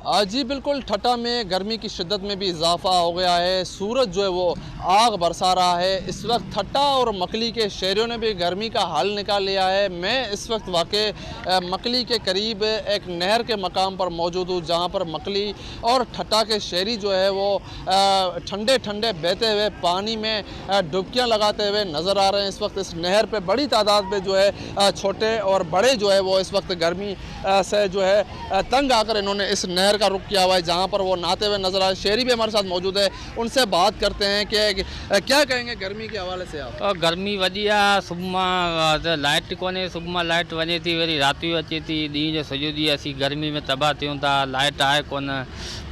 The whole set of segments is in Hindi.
जी बिल्कुल, ठट्टा में गर्मी की शिद्दत में भी इजाफा हो गया है। सूरज जो है वो आग बरसा रहा है। इस वक्त ठट्टा और मकली के शहरियों ने भी गर्मी का हल निकाल लिया है। मैं इस वक्त वाक़े मकली के करीब एक नहर के मकाम पर मौजूद हूँ, जहाँ पर मकली और ठट्टा के शहरी जो है वो ठंडे ठंडे बहते हुए पानी में डुबकियाँ लगाते हुए नज़र आ रहे हैं। इस वक्त इस नहर पर बड़ी तादाद में जो है छोटे और बड़े जो है वो इस वक्त गर्मी से जो है तंग आकर इन्होंने इस नहर का रुख किया हुआ है, जहाँ पर वो नहाते हुए नजर आए। शहरी भी हमारे साथ मौजूद है, उनसे बात करते हैं कि क्या कहेंगे गर्मी के हवाले से आप। गर्मी वधी आहे। सुबुह लाइट कोन्हे, सुबुह लाइट वञे थी, वरी राति जो अचे थी। ॾींहं जो सॼो ॾींहुं असीं गर्मी में तबाह थियूं था। लाइट आहे कोन,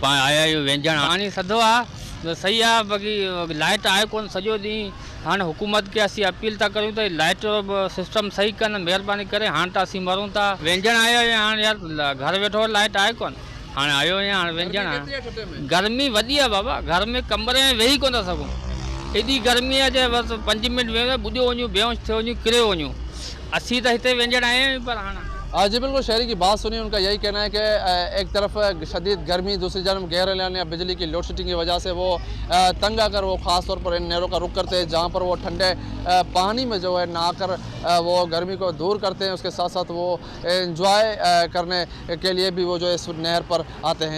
पाण आया आहियूं वेंझण, पाणी थधो आहे त सही आहे, बाक़ी लाइट आहे कोन सॼो ॾींहुं। हाणे हुकूमत खे असीं अपील था करियूं त लाइट जो सिस्टम सही कनि, महिरबानी करे। हाणे त असीं मरूं था। वेंझण आया आहियूं, हाणे यार घर वेठो लाइट आहे कोन, हाणे आयो आहियां, हाणे वेंझण आहे। गर्मी वधी आहे बाबा, घर में कमरे में वेही कोन था सघूं। एॾी गर्मी आहे जो बसि 5 मिंट वेह ॿुॾियो वञूं, बेहोश थियो वञूं, किरे वञूं। असीं त हिते वेंझण आया आहियूं, पर हाणे जी बिल्कुल, शहरी की बात सुनी, उनका यही कहना है कि एक तरफ शदीद गर्मी, दूसरी जानब गैर एलानिया बिजली की लोड शेडिंग की वजह से वो तंग आकर वो ख़ास तौर पर इन नहरों का रुख करते हैं, जहाँ पर वो ठंडे पानी में जो है नहाकर वो गर्मी को दूर करते हैं। उसके साथ साथ वो इंजॉय करने के लिए भी वो जो है इस नहर पर आते हैं।